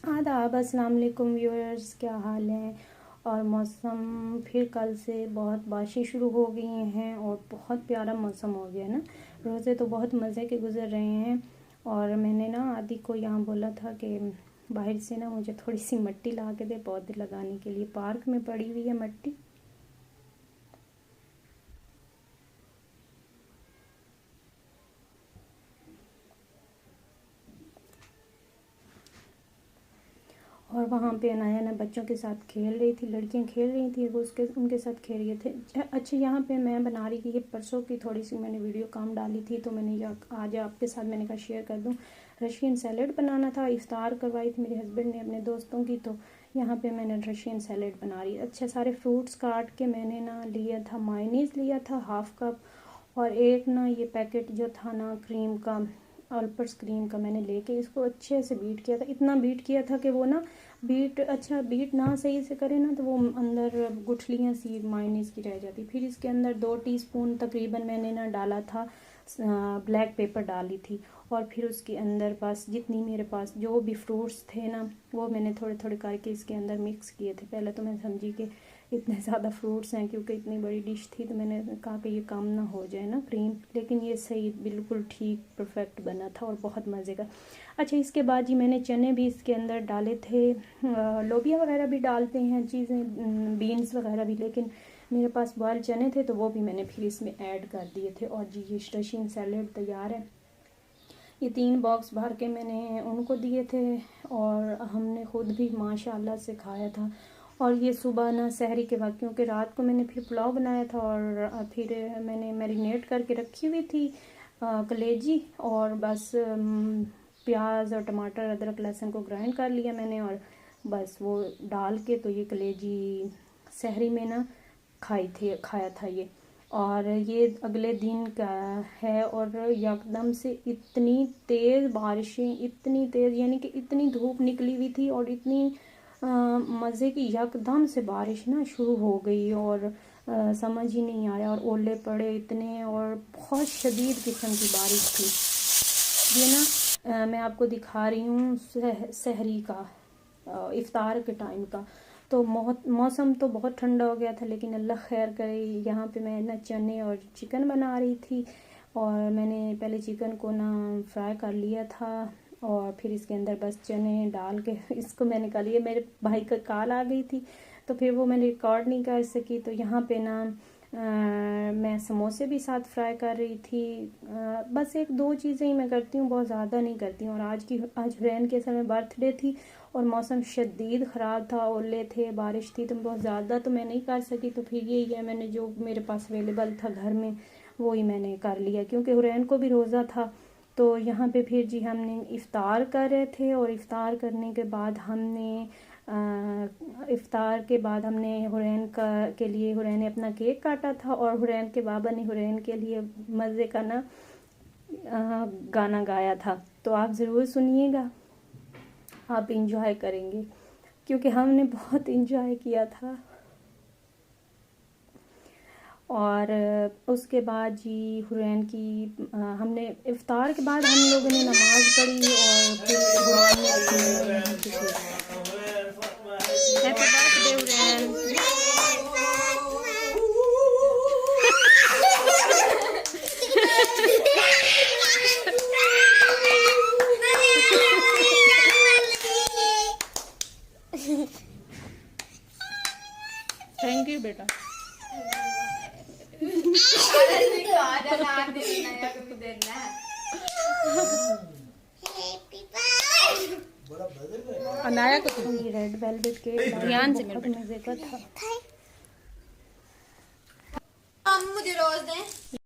आदाब, अस्सलाम वालेकुम व्यूअर्स, क्या हाल है। और मौसम फिर कल से बहुत बारिशें शुरू हो गई हैं और बहुत प्यारा मौसम हो गया ना। रोज़े तो बहुत मज़े के गुजर रहे हैं। और मैंने ना आदि को यहाँ बोला था कि बाहर से ना मुझे थोड़ी सी मिट्टी ला के दे पौधे लगाने के लिए। पार्क में पड़ी हुई है मिट्टी। और वहाँ पे अनाया ना बच्चों के साथ खेल रही थी, लड़कियाँ खेल रही थी, वो उनके साथ खेल रहे थे। अच्छा, यहाँ पे मैं बना रही थी ये परसों की थोड़ी सी मैंने वीडियो काम डाली थी, तो मैंने आज आपके साथ मैंने कहा शेयर कर दूँ। रशियन सैलेड बनाना था, इफ्तार करवाई थी मेरे हस्बैंड ने अपने दोस्तों की, तो यहाँ पे मैंने रशियन सैलेड बना रही। अच्छा, सारे फ्रूट्स काट के मैंने ना लिया था, मायोनीज़ लिया था 1/2 कप, और एक ना ये पैकेट जो था ना क्रीम का, ऑलपर्स क्रीम का, मैंने लेके इसको अच्छे से बीट किया था। इतना बीट किया था कि वो ना बीट ना सही से करे ना तो वो अंदर गुठलियाँ सी मायोनीज़ की रह जाती। फिर इसके अंदर 2 टीस्पून तकरीबन मैंने ना डाला था, ब्लैक पेपर डाली थी। और फिर उसके अंदर बस जितनी मेरे पास जो भी फ्रूट्स थे ना वो मैंने थोड़े थोड़े करके इसके अंदर मिक्स किए थे। पहले तो मैं समझी कि इतने ज़्यादा फ्रूट्स हैं, क्योंकि इतनी बड़ी डिश थी, तो मैंने कहा कि ये काम ना हो जाए ना क्रीम, लेकिन ये सही बिल्कुल ठीक परफेक्ट बना था और बहुत मज़े का। अच्छा, इसके बाद जी मैंने चने भी इसके अंदर डाले थे, लोबिया वगैरह भी डालते हैं चीज़ें, बीन्स वगैरह भी, लेकिन मेरे पास बॉयल चने थे तो वो भी मैंने फिर इसमें ऐड कर दिए थे। और जी ये रशियन सैलेड तैयार है। ये 3 बॉक्स भर के मैंने उनको दिए थे और हमने ख़ुद भी माशाल्लाह से खाया था। और ये सुबह ना सहरी के वक्त, क्योंकि रात को मैंने फिर पुलाव बनाया था और फिर मैंने मैरिनेट करके रखी हुई थी कलेजी, और बस प्याज और टमाटर अदरक लहसुन को ग्राइंड कर लिया मैंने, और बस वो डाल के तो ये कलेजी सहरी में ना खाया था ये। और ये अगले दिन का है और एकदम से इतनी तेज़ बारिशें, इतनी तेज़, यानी कि इतनी धूप निकली हुई थी और इतनी मज़े की एकदम से बारिश ना शुरू हो गई और समझ ही नहीं आया, और ओले पड़े इतने और बहुत शदीद किस्म की बारिश थी। ये ना मैं आपको दिखा रही हूँ सहरी का, इफ्तार के टाइम का। तो मौसम तो बहुत ठंडा हो गया था, लेकिन अल्लाह खैर करे। यहाँ पे मैं ना चने और चिकन बना रही थी, और मैंने पहले चिकन को ना फ्राई कर लिया था और फिर इसके अंदर बस चने डाल के इसको मैंने कर लिया। मेरे भाई का कॉल आ गई थी तो फिर वो मैंने रिकॉर्ड नहीं कर सकी। तो यहाँ पे ना मैं समोसे भी साथ फ्राई कर रही थी। बस 1-2 चीज़ें ही मैं करती हूँ, बहुत ज़्यादा नहीं करती हूँ। और आज हुरैन के समय बर्थडे थी और मौसम शदीद ख़राब था, ओले थे, बारिश थी, तो बहुत ज़्यादा तो मैं नहीं कर सकी। तो फिर यही है, मैंने जो मेरे पास अवेलेबल था घर में वो ही मैंने कर लिया, क्योंकि हुरैन को भी रोज़ा था। तो यहाँ पे फिर जी हमने इफ़्तार कर रहे थे, और इफ़्तार करने के बाद हमने हुरैन के लिए हुरैन ने अपना केक काटा था, और हुरैन के बाबा ने हुरैन के लिए मज़े का ना गाना गाया था। तो आप ज़रूर सुनिएगा, आप इंजॉय करेंगे, क्योंकि हमने बहुत इंजॉय किया था। और उसके बाद जी हुरैन की हमने इफ़्तार के बाद हम लोगों ने नमाज़ पढ़ी और फिर हुरैन ने अपने happy birthday Hurain. Thank you बेटा। अनाया को तो ये रेड वेलवेट केक ध्यान से बहुत मजे का था। मुझे रोज दें।